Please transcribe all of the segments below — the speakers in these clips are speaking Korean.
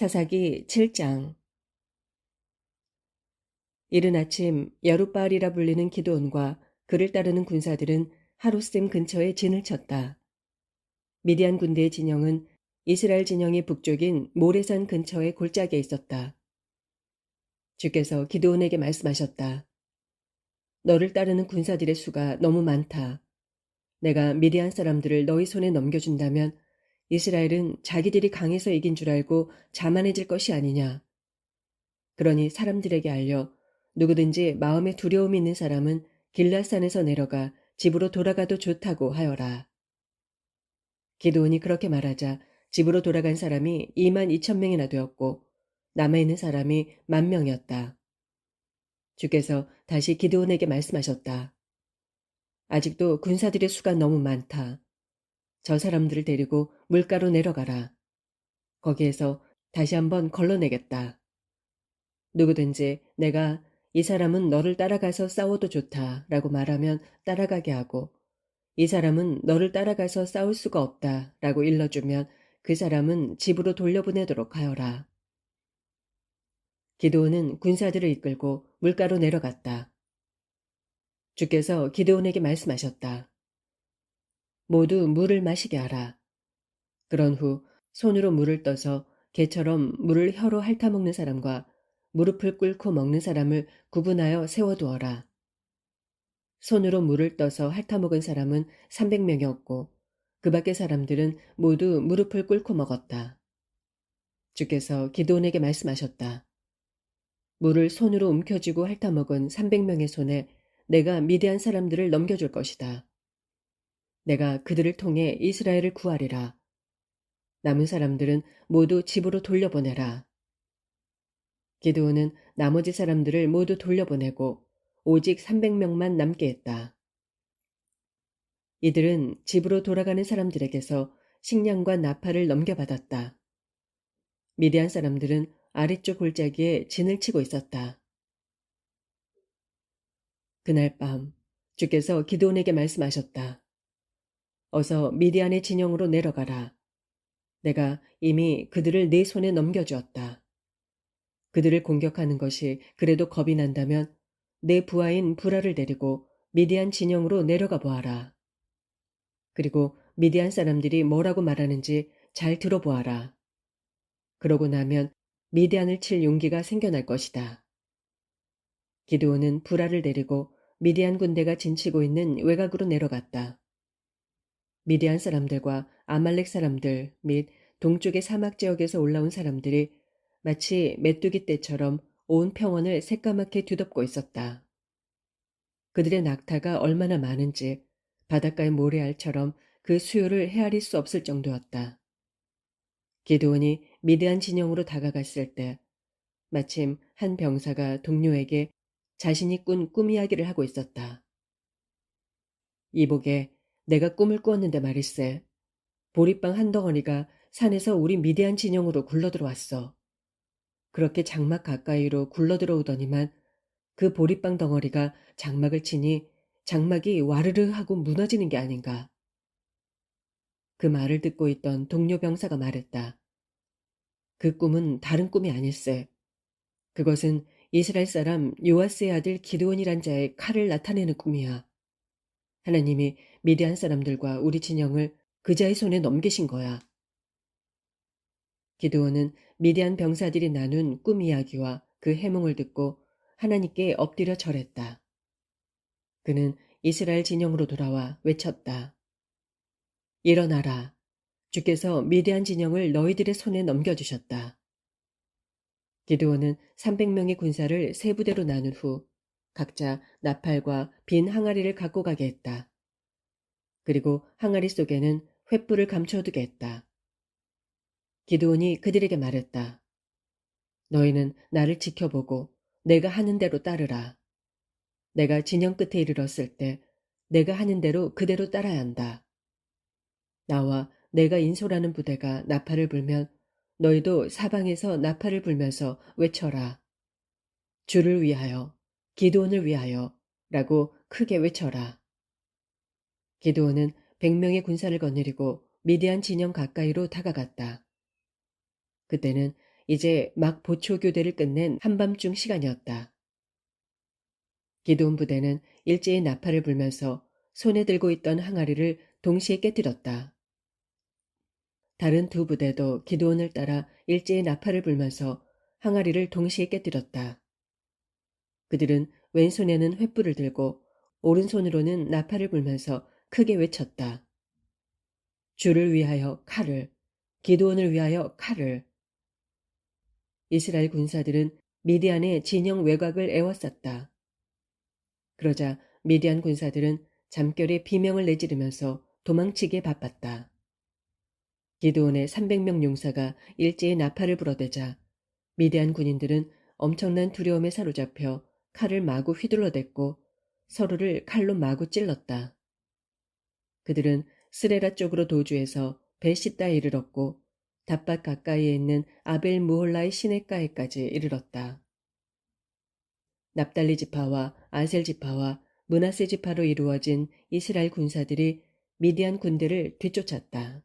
사사기 7장. 이른 아침 여룻바알이라 불리는 기드온과 그를 따르는 군사들은 하루셈 근처에 진을 쳤다. 미디안 군대의 진영은 이스라엘 진영의 북쪽인 모레산 근처의 골짜기에 있었다. 주께서 기드온에게 말씀하셨다. 너를 따르는 군사들의 수가 너무 많다. 내가 미디안 사람들을 너희 손에 넘겨준다면 이스라엘은 자기들이 강해서 이긴 줄 알고 자만해질 것이 아니냐. 그러니 사람들에게 알려 누구든지 마음에 두려움이 있는 사람은 길라산에서 내려가 집으로 돌아가도 좋다고 하여라. 기드온이 그렇게 말하자 집으로 돌아간 사람이 22,000명이나 되었고 남아있는 사람이 10,000명이었다. 주께서 다시 기드온에게 말씀하셨다. 아직도 군사들의 수가 너무 많다. 저 사람들을 데리고 물가로 내려가라. 거기에서 다시 한번 걸러내겠다. 누구든지 내가 이 사람은 너를 따라가서 싸워도 좋다 라고 말하면 따라가게 하고 이 사람은 너를 따라가서 싸울 수가 없다 라고 일러주면 그 사람은 집으로 돌려보내도록 하여라. 기드온은 군사들을 이끌고 물가로 내려갔다. 주께서 기드온에게 말씀하셨다. 모두 물을 마시게 하라. 그런 후 손으로 물을 떠서 개처럼 물을 혀로 핥아먹는 사람과 무릎을 꿇고 먹는 사람을 구분하여 세워두어라. 손으로 물을 떠서 핥아먹은 사람은 300명이었고 그 밖의 사람들은 모두 무릎을 꿇고 먹었다. 주께서 기드온에게 말씀하셨다. 물을 손으로 움켜쥐고 핥아먹은 300명의 손에 내가 미디안 사람들을 넘겨줄 것이다. 내가 그들을 통해 이스라엘을 구하리라. 남은 사람들은 모두 집으로 돌려보내라. 기드온은 나머지 사람들을 모두 돌려보내고 오직 300명만 남게 했다. 이들은 집으로 돌아가는 사람들에게서 식량과 나팔을 넘겨받았다. 미디안 사람들은 아래쪽 골짜기에 진을 치고 있었다. 그날 밤 주께서 기드온에게 말씀하셨다. 어서 미디안의 진영으로 내려가라. 내가 이미 그들을 네 손에 넘겨주었다. 그들을 공격하는 것이 그래도 겁이 난다면 내 부하인 부라를 데리고 미디안 진영으로 내려가 보아라. 그리고 미디안 사람들이 뭐라고 말하는지 잘 들어보아라. 그러고 나면 미디안을 칠 용기가 생겨날 것이다. 기드온은 부라를 데리고 미디안 군대가 진치고 있는 외곽으로 내려갔다. 미디안 사람들과 아말렉 사람들 및 동쪽의 사막 지역에서 올라온 사람들이 마치 메뚜기 떼처럼 온 평원을 새까맣게 뒤덮고 있었다. 그들의 낙타가 얼마나 많은지 바닷가의 모래알처럼 그 수요를 헤아릴 수 없을 정도였다. 기드온이 미드안 진영으로 다가갔을 때 마침 한 병사가 동료에게 자신이 꾼 꿈 이야기를 하고 있었다. 이복에 내가 꿈을 꾸었는데 말일세. 보리빵 한 덩어리가 산에서 우리 미디안 진영으로 굴러들어왔어. 그렇게 장막 가까이로 굴러들어오더니만 그 보리빵 덩어리가 장막을 치니 장막이 와르르 하고 무너지는 게 아닌가. 그 말을 듣고 있던 동료 병사가 말했다. 그 꿈은 다른 꿈이 아닐세. 그것은 이스라엘 사람 요아스의 아들 기드온이란 자의 칼을 나타내는 꿈이야. 하나님이 미디안 사람들과 우리 진영을 그자의 손에 넘기신 거야. 기드온은 미디안 병사들이 나눈 꿈 이야기와 그 해몽을 듣고 하나님께 엎드려 절했다. 그는 이스라엘 진영으로 돌아와 외쳤다. 일어나라. 주께서 미디안 진영을 너희들의 손에 넘겨주셨다. 기드온은 300명의 군사를 세 부대로 나눈 후 각자 나팔과 빈 항아리를 갖고 가게 했다. 그리고 항아리 속에는 횃불을 감춰두게 했다. 기드온이 그들에게 말했다. 너희는 나를 지켜보고 내가 하는 대로 따르라. 내가 진영 끝에 이르렀을 때 내가 하는 대로 그대로 따라야 한다. 나와 내가 인솔하는 부대가 나팔을 불면 너희도 사방에서 나팔을 불면서 외쳐라. 주를 위하여, 기드온을 위하여 라고 크게 외쳐라. 기드온은 100명의 군사를 거느리고 미디안 진영 가까이로 다가갔다. 그때는 이제 막 보초 교대를 끝낸 한밤중 시간이었다. 기드온 부대는 일제히 나팔을 불면서 손에 들고 있던 항아리를 동시에 깨뜨렸다. 다른 두 부대도 기드온을 따라 일제히 나팔을 불면서 항아리를 동시에 깨뜨렸다. 그들은 왼손에는 횃불을 들고 오른손으로는 나팔을 불면서 크게 외쳤다. 주를 위하여 칼을, 기드온을 위하여 칼을. 이스라엘 군사들은 미디안의 진영 외곽을 에워쌌다. 그러자 미디안 군사들은 잠결에 비명을 내지르면서 도망치기에 바빴다. 기드온의 300명 용사가 일제히 나팔을 불어대자 미디안 군인들은 엄청난 두려움에 사로잡혀 칼을 마구 휘둘러댔고 서로를 칼로 마구 찔렀다. 그들은 스레라 쪽으로 도주해서 벳시다에 이르렀고 답밭 가까이에 있는 아벨 무홀라의 시냇가에까지 이르렀다. 납달리 지파와 아셀 지파와 므낫세 지파로 이루어진 이스라엘 군사들이 미디안 군대를 뒤쫓았다.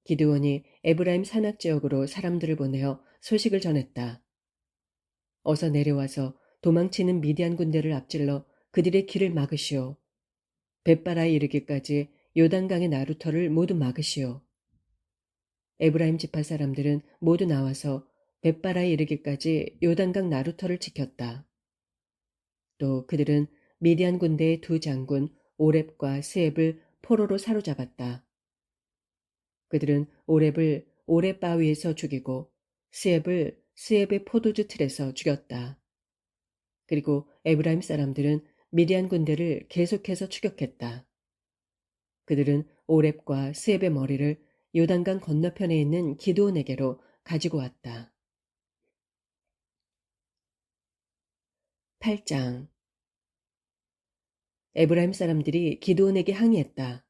기드온이 에브라임 산악 지역으로 사람들을 보내어 소식을 전했다. 어서 내려와서 도망치는 미디안 군대를 앞질러 그들의 길을 막으시오. 벳바라에 이르기까지 요단강의 나루터를 모두 막으시오. 에브라임 지파 사람들은 모두 나와서 벳바라에 이르기까지 요단강 나루터를 지켰다. 또 그들은 미디안 군대의 두 장군 오렙과 스앱을 포로로 사로잡았다. 그들은 오렙을 오렙 바위에서 죽이고 스앱을 스앱의 포도주 틀에서 죽였다. 그리고 에브라임 사람들은 미디안 군대를 계속해서 추격했다. 그들은 오렙과 스앱의 머리를 요단강 건너편에 있는 기드온에게로 가지고 왔다. 8장. 에브라임 사람들이 기드온에게 항의했다.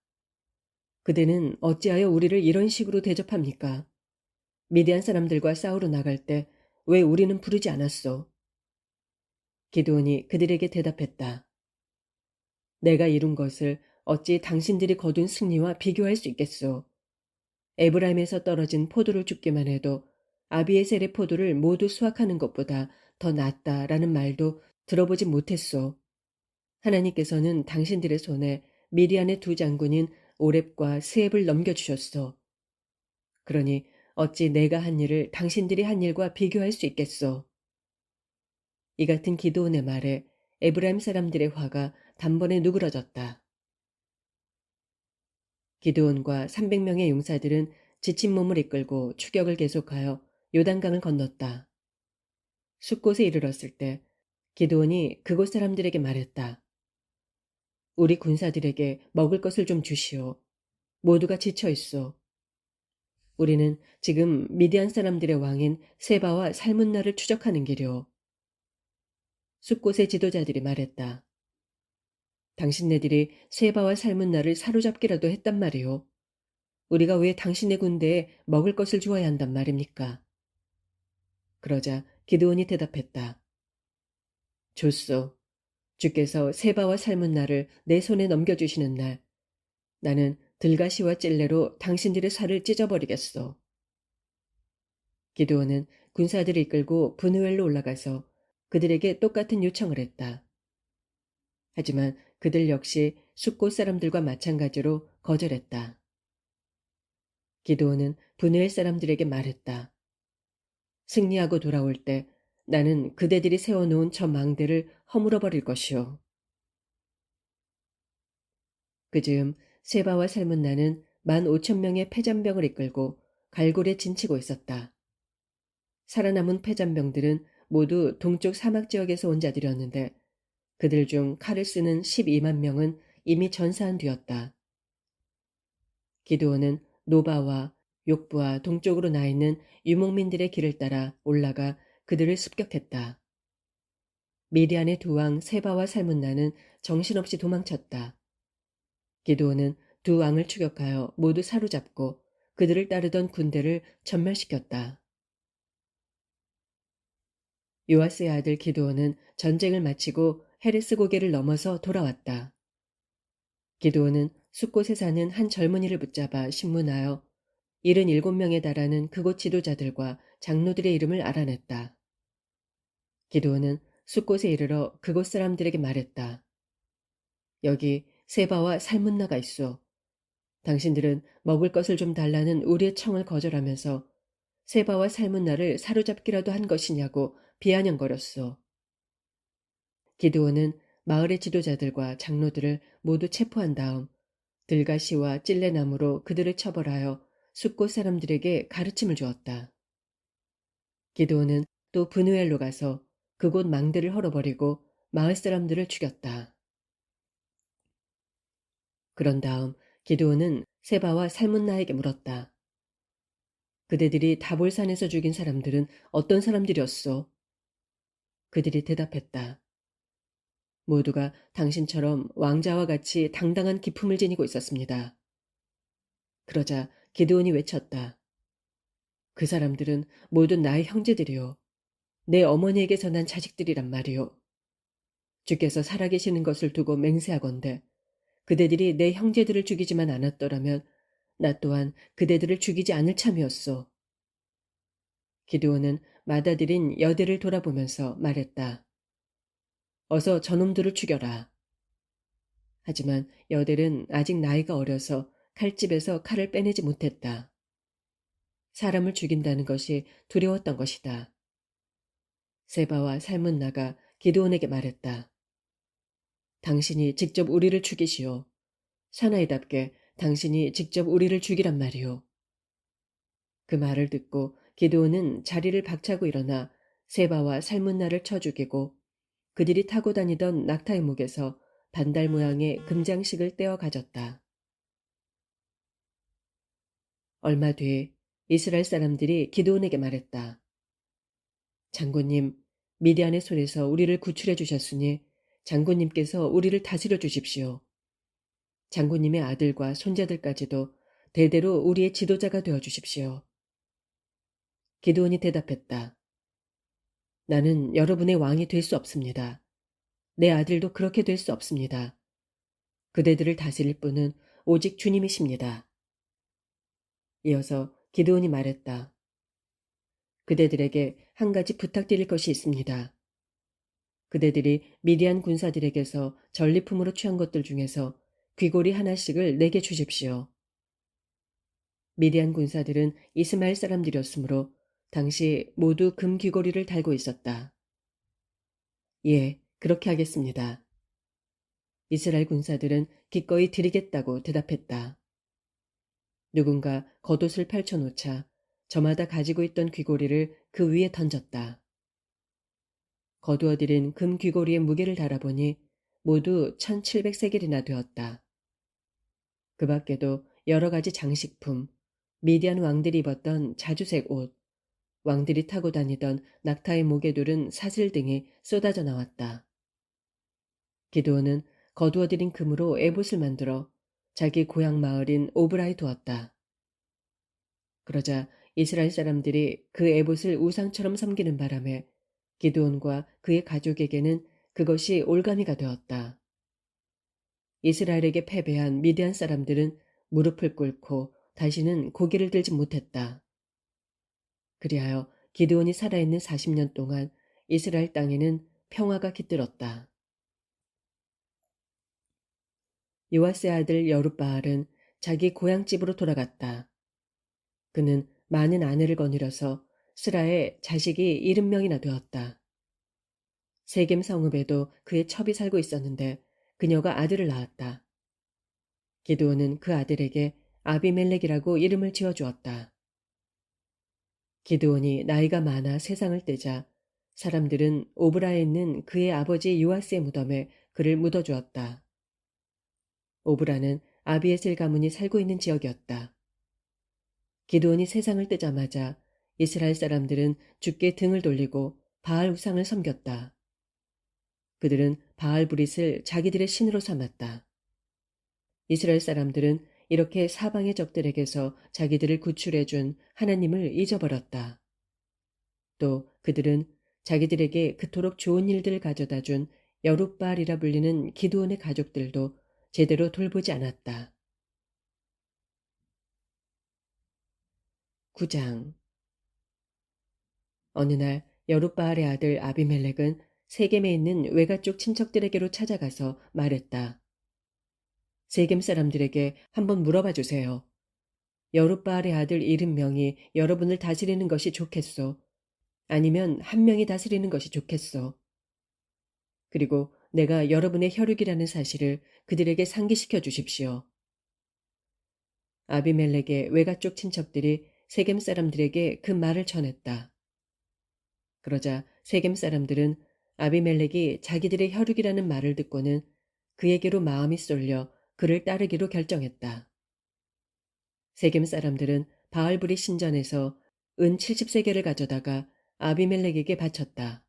그대는 어찌하여 우리를 이런 식으로 대접합니까? 미디안 사람들과 싸우러 나갈 때 왜 우리는 부르지 않았소? 기드온이 그들에게 대답했다. 내가 이룬 것을 어찌 당신들이 거둔 승리와 비교할 수 있겠소? 에브라임에서 떨어진 포도를 줍기만 해도 아비에셀의 포도를 모두 수확하는 것보다 더 낫다라는 말도 들어보지 못했소. 하나님께서는 당신들의 손에 미디안의 두 장군인 오렙과 스앱을 넘겨주셨소. 그러니 어찌 내가 한 일을 당신들이 한 일과 비교할 수 있겠소. 이 같은 기드온의 말에 에브라임 사람들의 화가 단번에 누그러졌다. 기드온과 300명의 용사들은 지친 몸을 이끌고 추격을 계속하여 요단강을 건넜다. 숲곳에 이르렀을 때 기드온이 그곳 사람들에게 말했다. 우리 군사들에게 먹을 것을 좀 주시오. 모두가 지쳐 있어. 우리는 지금 미디안 사람들의 왕인 세바와 살문나를 추적하는 길이오. 숲곳의 지도자들이 말했다. 당신네들이 세바와 살문나를 사로잡기라도 했단 말이오. 우리가 왜 당신네 군대에 먹을 것을 주어야 한단 말입니까? 그러자 기드온이 대답했다. 좋소. 주께서 세바와 살문나를 내 손에 넘겨주시는 날 나는 들가시와 찔레로 당신들의 살을 찢어버리겠소. 기드온은 군사들을 이끌고 브누엘로 올라가서 그들에게 똑같은 요청을 했다. 하지만 그들 역시 숲곳 사람들과 마찬가지로 거절했다. 기드온은 브누엘 사람들에게 말했다. 승리하고 돌아올 때 나는 그대들이 세워놓은 저 망대를 허물어버릴 것이오. 그즈음 세바와 살문나는 15,000명의 패잔병을 이끌고 갈골에 진치고 있었다. 살아남은 패잔병들은 모두 동쪽 사막 지역에서 온 자들이었는데 그들 중 칼을 쓰는 12만 명은 이미 전사한 뒤였다. 기드온은 노바와 욕부와 동쪽으로 나 있는 유목민들의 길을 따라 올라가 그들을 습격했다. 미디안의 두 왕 세바와 살문나는 정신없이 도망쳤다. 기드온은 두 왕을 추격하여 모두 사로잡고 그들을 따르던 군대를 전멸시켰다. 요아스의 아들 기드온은 전쟁을 마치고 헤레스 고개를 넘어서 돌아왔다. 기드온은 숲곳에 사는 한 젊은이를 붙잡아 신문하여 77명에 달하는 그곳 지도자들과 장로들의 이름을 알아냈다. 기드온은 숫곳에 이르러 그곳 사람들에게 말했다. 여기 세바와 살문나가 있소. 당신들은 먹을 것을 좀 달라는 우리의 청을 거절하면서 세바와 살문나를 사로잡기라도 한 것이냐고 비아냥거렸소. 기드온은 마을의 지도자들과 장로들을 모두 체포한 다음 들가시와 찔레나무로 그들을 처벌하여 숫곳 사람들에게 가르침을 주었다. 기드온은 또 브누엘로 가서 그곳 망대를 헐어버리고 마을 사람들을 죽였다. 그런 다음 기드온은 세바와 살문나에게 물었다. 그대들이 다볼산에서 죽인 사람들은 어떤 사람들이었소? 그들이 대답했다. 모두가 당신처럼 왕자와 같이 당당한 기품을 지니고 있었습니다. 그러자 기드온이 외쳤다. 그 사람들은 모두 나의 형제들이요. 내 어머니에게서 난 자식들이란 말이요. 주께서 살아계시는 것을 두고 맹세하건대 그대들이 내 형제들을 죽이지만 않았더라면 나 또한 그대들을 죽이지 않을 참이었소. 기드온은 맏아들인 여대를 돌아보면서 말했다. 어서 저놈들을 죽여라. 하지만 여델은 아직 나이가 어려서 칼집에서 칼을 빼내지 못했다. 사람을 죽인다는 것이 두려웠던 것이다. 세바와 살문나가 기드온에게 말했다. 당신이 직접 우리를 죽이시오. 사나이답게 당신이 직접 우리를 죽이란 말이오. 그 말을 듣고 기드온은 자리를 박차고 일어나 세바와 살문나를 쳐 죽이고 그들이 타고 다니던 낙타의 목에서 반달 모양의 금장식을 떼어 가졌다. 얼마 뒤 이스라엘 사람들이 기드온에게 말했다. 장군님, 미디안의 손에서 우리를 구출해 주셨으니 장군님께서 우리를 다스려 주십시오. 장군님의 아들과 손자들까지도 대대로 우리의 지도자가 되어 주십시오. 기드온이 대답했다. 나는 여러분의 왕이 될 수 없습니다. 내 아들도 그렇게 될 수 없습니다. 그대들을 다스릴 분은 오직 주님이십니다. 이어서 기드온이 말했다. 그대들에게 한 가지 부탁드릴 것이 있습니다. 그대들이 미디안 군사들에게서 전리품으로 취한 것들 중에서 귀고리 하나씩을 내게 주십시오. 미디안 군사들은 이스마엘 사람들이었으므로 당시 모두 금 귀고리를 달고 있었다. 예, 그렇게 하겠습니다. 이스라엘 군사들은 기꺼이 드리겠다고 대답했다. 누군가 겉옷을 펼쳐놓자 저마다 가지고 있던 귀고리를 그 위에 던졌다. 거두어들인 금 귀고리의 무게를 달아보니 모두 1700세겔이나 되었다. 그 밖에도 여러 가지 장식품, 미디안 왕들이 입었던 자주색 옷, 왕들이 타고 다니던 낙타의 목에 두른 사슬 등이 쏟아져 나왔다. 기드온은 거두어들인 금으로 에봇을 만들어 자기 고향 마을인 오브라에 두었다. 그러자 이스라엘 사람들이 그 에봇을 우상처럼 섬기는 바람에 기드온과 그의 가족에게는 그것이 올가미가 되었다. 이스라엘에게 패배한 미디안 사람들은 무릎을 꿇고 다시는 고개를 들지 못했다. 그리하여 기드온이 살아있는 40년 동안 이스라엘 땅에는 평화가 깃들었다. 요아스의 아들 여룻바알은 자기 고향집으로 돌아갔다. 그는 많은 아내를 거느려서 스라에 자식이 70명이나 되었다. 세겜 성읍에도 그의 첩이 살고 있었는데 그녀가 아들을 낳았다. 기드온은 그 아들에게 아비멜렉이라고 이름을 지어주었다. 기드온이 나이가 많아 세상을 떼자 사람들은 오브라에 있는 그의 아버지 요아스의 무덤에 그를 묻어주었다. 오브라는 아비에셀 가문이 살고 있는 지역이었다. 기드온이 세상을 떼자마자 이스라엘 사람들은 주께 등을 돌리고 바알 우상을 섬겼다. 그들은 바알 브릿을 자기들의 신으로 삼았다. 이스라엘 사람들은 이렇게 사방의 적들에게서 자기들을 구출해준 하나님을 잊어버렸다. 또 그들은 자기들에게 그토록 좋은 일들을 가져다 준 여룻바알이라 불리는 기드온의 가족들도 제대로 돌보지 않았다. 9장. 어느 날 여룻바알의 아들 아비멜렉은 세겜에 있는 외가 쪽 친척들에게로 찾아가서 말했다. 세겜 사람들에게 한번 물어봐 주세요. 여룻바알의 아들 70명이 여러분을 다스리는 것이 좋겠소? 아니면 한 명이 다스리는 것이 좋겠소? 그리고 내가 여러분의 혈육이라는 사실을 그들에게 상기시켜 주십시오. 아비멜렉의 외가 쪽 친척들이 세겜 사람들에게 그 말을 전했다. 그러자 세겜 사람들은 아비멜렉이 자기들의 혈육이라는 말을 듣고는 그에게로 마음이 쏠려 그를 따르기로 결정했다. 세겜 사람들은 바알브리 신전에서 은 70세겔을 가져다가 아비멜렉에게 바쳤다.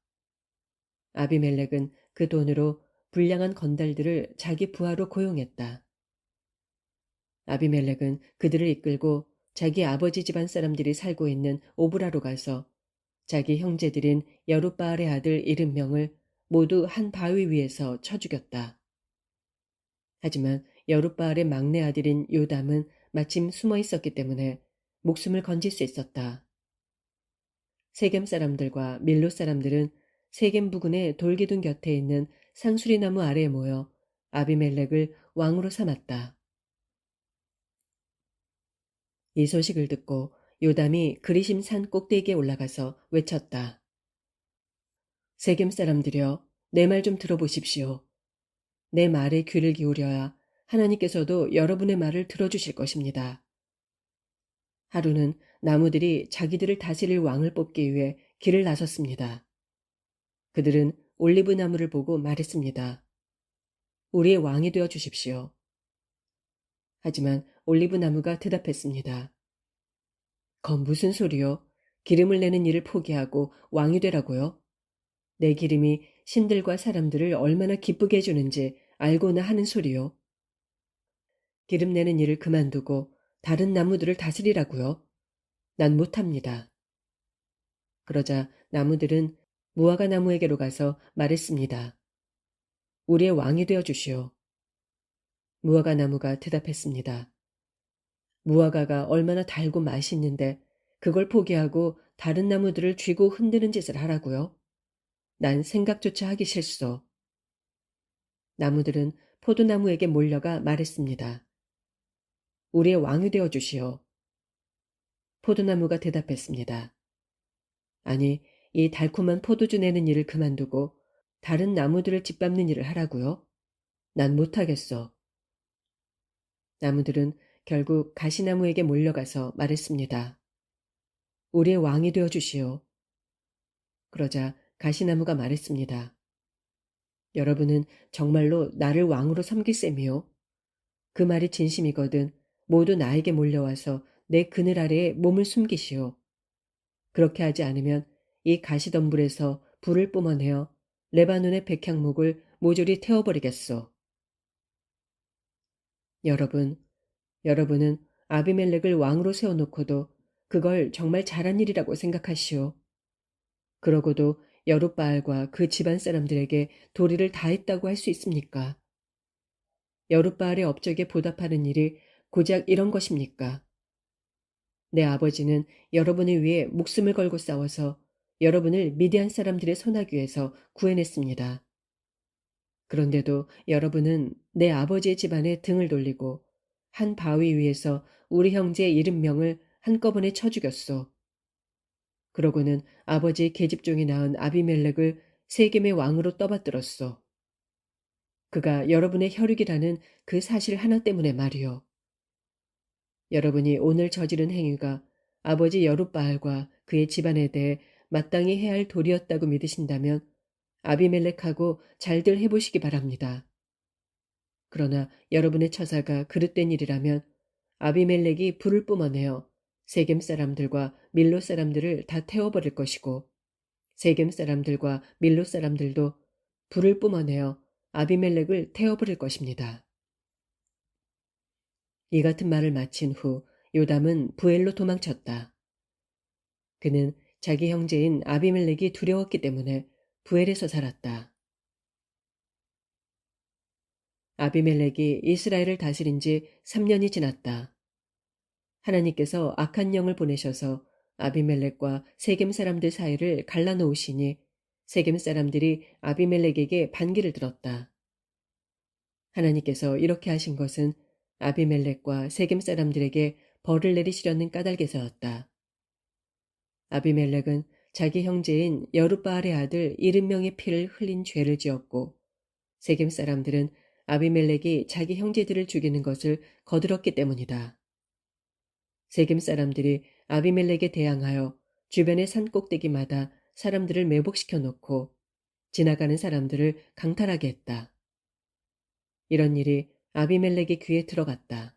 아비멜렉은 그 돈으로 불량한 건달들을 자기 부하로 고용했다. 아비멜렉은 그들을 이끌고 자기 아버지 집안 사람들이 살고 있는 오브라로 가서 자기 형제들인 여룻바알의 아들 70명을 모두 한 바위 위에서 쳐 죽였다. 하지만 여룻바알의 막내 아들인 요담은 마침 숨어 있었기 때문에 목숨을 건질 수 있었다. 세겜 사람들과 밀로 사람들은 세겜 부근의 돌기둥 곁에 있는 상수리 나무 아래에 모여 아비멜렉을 왕으로 삼았다. 이 소식을 듣고 요담이 그리심 산 꼭대기에 올라가서 외쳤다. 세겜 사람들이여, 내 말 좀 들어보십시오. 내 말에 귀를 기울여야 하나님께서도 여러분의 말을 들어주실 것입니다. 하루는 나무들이 자기들을 다스릴 왕을 뽑기 위해 길을 나섰습니다. 그들은 올리브 나무를 보고 말했습니다. 우리의 왕이 되어 주십시오. 하지만 올리브 나무가 대답했습니다. 건 무슨 소리요? 기름을 내는 일을 포기하고 왕이 되라고요? 내 기름이 신들과 사람들을 얼마나 기쁘게 해주는지 알고나 하는 소리요. 기름 내는 일을 그만두고 다른 나무들을 다스리라고요. 난 못합니다. 그러자 나무들은 무화과 나무에게로 가서 말했습니다. 우리의 왕이 되어 주시오. 무화과 나무가 대답했습니다. 무화과가 얼마나 달고 맛있는데 그걸 포기하고 다른 나무들을 쥐고 흔드는 짓을 하라고요? 난 생각조차 하기 싫소. 나무들은 포도나무에게 몰려가 말했습니다. 우리의 왕이 되어 주시오. 포도나무가 대답했습니다. 아니, 이 달콤한 포도주 내는 일을 그만두고 다른 나무들을 짓밟는 일을 하라고요? 난 못하겠어. 나무들은 결국 가시나무에게 몰려가서 말했습니다. 우리의 왕이 되어 주시오. 그러자 가시나무가 말했습니다. 여러분은 정말로 나를 왕으로 섬길 셈이요. 그 말이 진심이거든 모두 나에게 몰려와서 내 그늘 아래에 몸을 숨기시오. 그렇게 하지 않으면 이 가시덤불에서 불을 뿜어내어 레바논의 백향목을 모조리 태워버리겠소. 여러분은 아비멜렉을 왕으로 세워놓고도 그걸 정말 잘한 일이라고 생각하시오. 그러고도 여룻바알과 그 집안 사람들에게 도리를 다했다고 할 수 있습니까? 여룻바알의 업적에 보답하는 일이 고작 이런 것입니까? 내 아버지는 여러분을 위해 목숨을 걸고 싸워서 여러분을 미디안 사람들의 손아귀에서 구해냈습니다. 그런데도 여러분은 내 아버지의 집안에 등을 돌리고 한 바위 위에서 우리 형제 70명을 한꺼번에 쳐 죽였소. 그러고는 아버지의 계집종이 낳은 아비멜렉을 세겜의 왕으로 떠받들었소. 그가 여러분의 혈육이라는 그 사실 하나 때문에 말이요. 여러분이 오늘 저지른 행위가 아버지 여룻바알과 그의 집안에 대해 마땅히 해야 할 도리였다고 믿으신다면 아비멜렉하고 잘들 해보시기 바랍니다. 그러나 여러분의 처사가 그릇된 일이라면 아비멜렉이 불을 뿜어내어 세겜 사람들과 밀로 사람들을 다 태워버릴 것이고 세겜 사람들과 밀로 사람들도 불을 뿜어내어 아비멜렉을 태워버릴 것입니다. 이 같은 말을 마친 후 요담은 부엘로 도망쳤다. 그는 자기 형제인 아비멜렉이 두려웠기 때문에 부엘에서 살았다. 아비멜렉이 이스라엘을 다스린 지 3년이 지났다. 하나님께서 악한 영을 보내셔서 아비멜렉과 세겜 사람들 사이를 갈라놓으시니 세겜 사람들이 아비멜렉에게 반기를 들었다. 하나님께서 이렇게 하신 것은 아비멜렉과 세겜 사람들에게 벌을 내리시려는 까닭에서였다. 아비멜렉은 자기 형제인 여룻바알의 아들 70명의 피를 흘린 죄를 지었고 세겜 사람들은 아비멜렉이 자기 형제들을 죽이는 것을 거들었기 때문이다. 세겜 사람들이 아비멜렉에 대항하여 주변의 산 꼭대기마다 사람들을 매복시켜 놓고 지나가는 사람들을 강탈하게 했다. 이런 일이 아비멜렉의 귀에 들어갔다.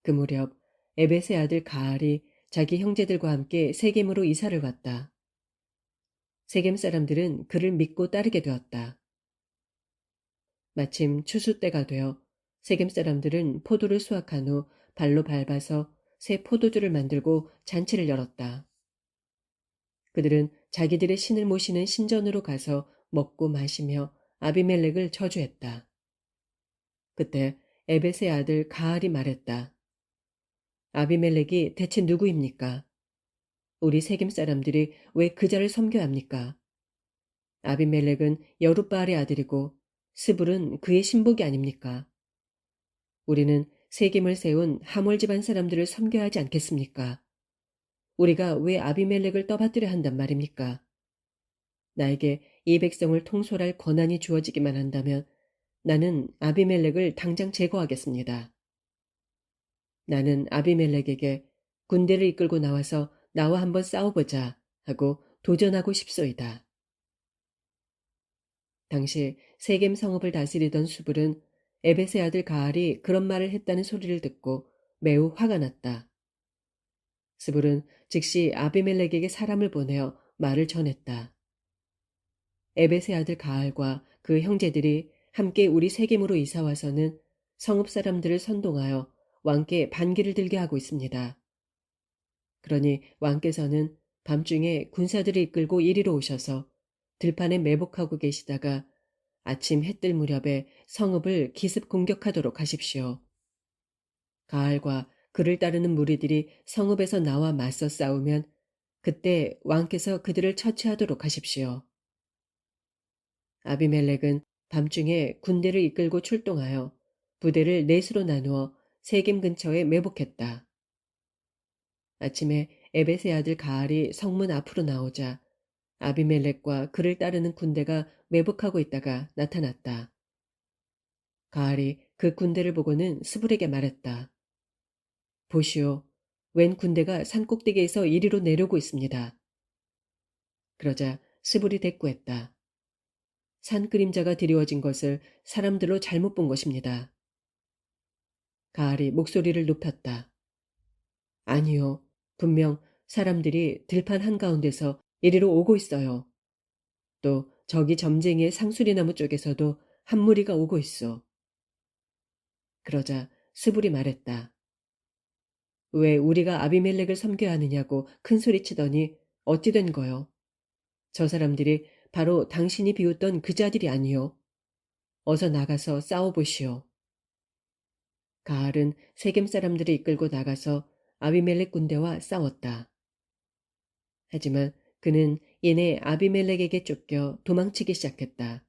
그 무렵 에벳의 아들 가알이 자기 형제들과 함께 세겜으로 이사를 왔다. 세겜 사람들은 그를 믿고 따르게 되었다. 마침 추수 때가 되어 세겜 사람들은 포도를 수확한 후 발로 밟아서 새 포도주를 만들고 잔치를 열었다. 그들은 자기들의 신을 모시는 신전으로 가서 먹고 마시며 아비멜렉을 저주했다. 그때 에벳의 아들 가알이 말했다. 아비멜렉이 대체 누구입니까? 우리 세겜 사람들이 왜 그자를 섬겨야 합니까? 아비멜렉은 여룻바알의 아들이고 스불은 그의 신복이 아닙니까? 우리는 세겜을 세운 하몰 집안 사람들을 섬겨야 하지 않겠습니까? 우리가 왜 아비멜렉을 떠받들여 한단 말입니까? 나에게 이 백성을 통솔할 권한이 주어지기만 한다면 나는 아비멜렉을 당장 제거하겠습니다. 나는 아비멜렉에게 군대를 이끌고 나와서 나와 한번 싸워보자 하고 도전하고 싶소이다. 당시 세겜 성읍을 다스리던 수불은 에벳의 아들 가알이 그런 말을 했다는 소리를 듣고 매우 화가 났다. 스불은 즉시 아비멜렉에게 사람을 보내어 말을 전했다. 에벳의 아들 가알과 그 형제들이 함께 우리 세겜으로 이사와서는 성읍 사람들을 선동하여 왕께 반기를 들게 하고 있습니다. 그러니 왕께서는 밤중에 군사들을 이끌고 이리로 오셔서 들판에 매복하고 계시다가 아침 해뜰 무렵에 성읍을 기습 공격하도록 하십시오. 가알과 그를 따르는 무리들이 성읍에서 나와 맞서 싸우면 그때 왕께서 그들을 처치하도록 하십시오. 아비멜렉은 밤중에 군대를 이끌고 출동하여 부대를 넷으로 나누어 세겜 근처에 매복했다. 아침에 에벳의 아들 가알이 성문 앞으로 나오자 아비멜렉과 그를 따르는 군대가 매복하고 있다가 나타났다. 가알이 그 군대를 보고는 스불에게 말했다. 보시오, 웬 군대가 산꼭대기에서 이리로 내려오고 있습니다. 그러자 스불이 대꾸했다. 산 그림자가 드리워진 것을 사람들로 잘못 본 것입니다. 가알이 목소리를 높였다. 아니요, 분명 사람들이 들판 한가운데서 이리로 오고 있어요. 또 저기 점쟁이의 상수리나무 쪽에서도 한 무리가 오고 있어. 그러자 스불이 말했다. 왜 우리가 아비멜렉을 섬겨야 하느냐고 큰소리치더니 어찌 된 거요? 저 사람들이 바로 당신이 비웃던 그 자들이 아니요. 어서 나가서 싸워보시오. 가알은 세겜 사람들을 이끌고 나가서 아비멜렉 군대와 싸웠다. 하지만 그는 이내 아비멜렉에게 쫓겨 도망치기 시작했다.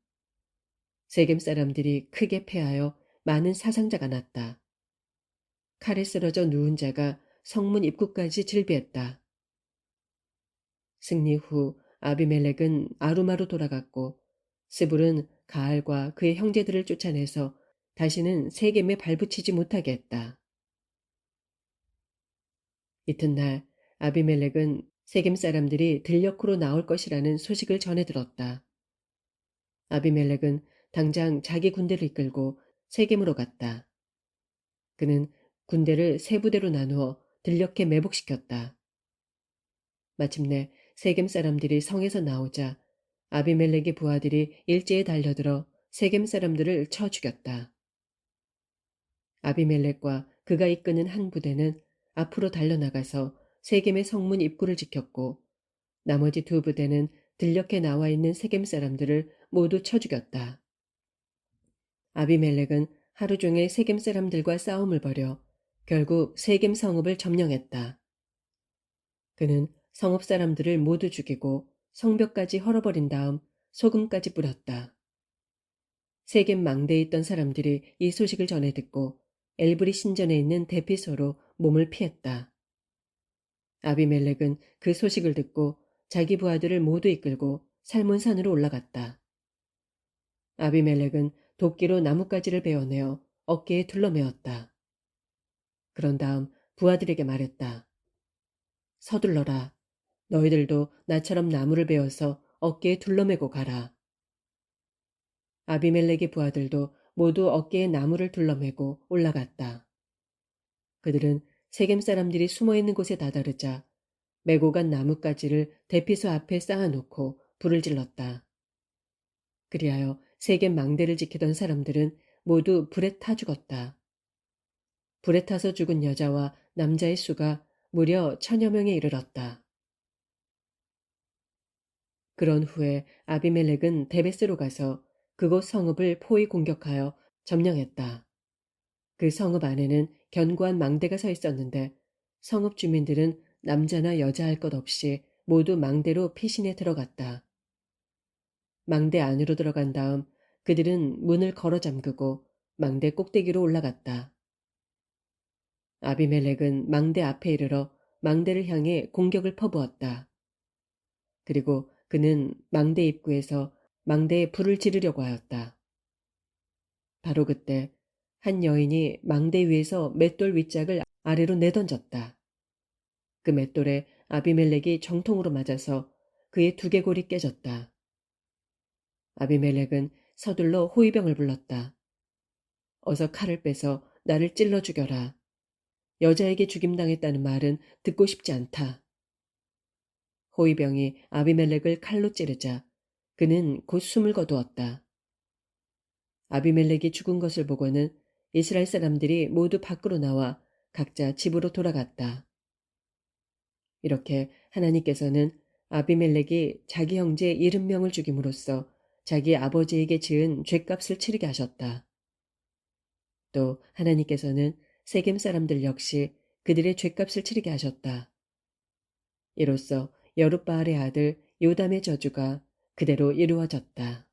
세겜 사람들이 크게 패하여 많은 사상자가 났다. 칼에 쓰러져 누운 자가 성문 입구까지 질비했다. 승리 후 아비멜렉은 아루마로 돌아갔고 스불은 가알과 그의 형제들을 쫓아내서 다시는 세겜에 발붙이지 못하게 했다. 이튿날 아비멜렉은 세겜 사람들이 들녘으로 나올 것이라는 소식을 전해 들었다. 아비멜렉은 당장 자기 군대를 이끌고 세겜으로 갔다. 그는 군대를 세 부대로 나누어 들녘에 매복시켰다. 마침내 세겜 사람들이 성에서 나오자 아비멜렉의 부하들이 일제에 달려들어 세겜 사람들을 쳐 죽였다. 아비멜렉과 그가 이끄는 한 부대는 앞으로 달려나가서 세겜의 성문 입구를 지켰고 나머지 두 부대는 들녘에 나와 있는 세겜 사람들을 모두 쳐 죽였다. 아비멜렉은 하루 종일 세겜 사람들과 싸움을 벌여 결국 세겜 성읍을 점령했다. 그는 성읍 사람들을 모두 죽이고 성벽까지 헐어버린 다음 소금까지 뿌렸다. 세겜 망대에 있던 사람들이 이 소식을 전해 듣고 엘브리 신전에 있는 대피소로 몸을 피했다. 아비멜렉은 그 소식을 듣고 자기 부하들을 모두 이끌고 살몬산으로 올라갔다. 아비멜렉은 도끼로 나뭇가지를 베어내어 어깨에 둘러매었다. 그런 다음 부하들에게 말했다. 서둘러라. 너희들도 나처럼 나무를 베어서 어깨에 둘러매고 가라. 아비멜렉의 부하들도 모두 어깨에 나무를 둘러매고 올라갔다. 그들은 세겜 사람들이 숨어있는 곳에 다다르자 메고 간 나뭇가지를 대피소 앞에 쌓아놓고 불을 질렀다. 그리하여 세겜 망대를 지키던 사람들은 모두 불에 타 죽었다. 불에 타서 죽은 여자와 남자의 수가 무려 1000여 명에 이르렀다. 그런 후에 아비멜렉은 데베스로 가서 그곳 성읍을 포위 공격하여 점령했다. 그 성읍 안에는 견고한 망대가 서 있었는데 성읍 주민들은 남자나 여자 할 것 없이 모두 망대로 피신해 들어갔다. 망대 안으로 들어간 다음 그들은 문을 걸어 잠그고 망대 꼭대기로 올라갔다. 아비멜렉은 망대 앞에 이르러 망대를 향해 공격을 퍼부었다. 그리고 그는 망대 입구에서 망대에 불을 지르려고 하였다. 바로 그때 한 여인이 망대 위에서 맷돌 윗짝을 아래로 내던졌다. 그 맷돌에 아비멜렉이 정통으로 맞아서 그의 두개골이 깨졌다. 아비멜렉은 서둘러 호위병을 불렀다. 어서 칼을 빼서 나를 찔러 죽여라. 여자에게 죽임당했다는 말은 듣고 싶지 않다. 호위병이 아비멜렉을 칼로 찌르자 그는 곧 숨을 거두었다. 아비멜렉이 죽은 것을 보고는 이스라엘 사람들이 모두 밖으로 나와 각자 집으로 돌아갔다. 이렇게 하나님께서는 아비멜렉이 자기 형제 70명을 죽임으로써 자기 아버지에게 지은 죗값을 치르게 하셨다. 또 하나님께서는 세겜 사람들 역시 그들의 죗값을 치르게 하셨다. 이로써 여룻바알의 아들 요담의 저주가 그대로 이루어졌다.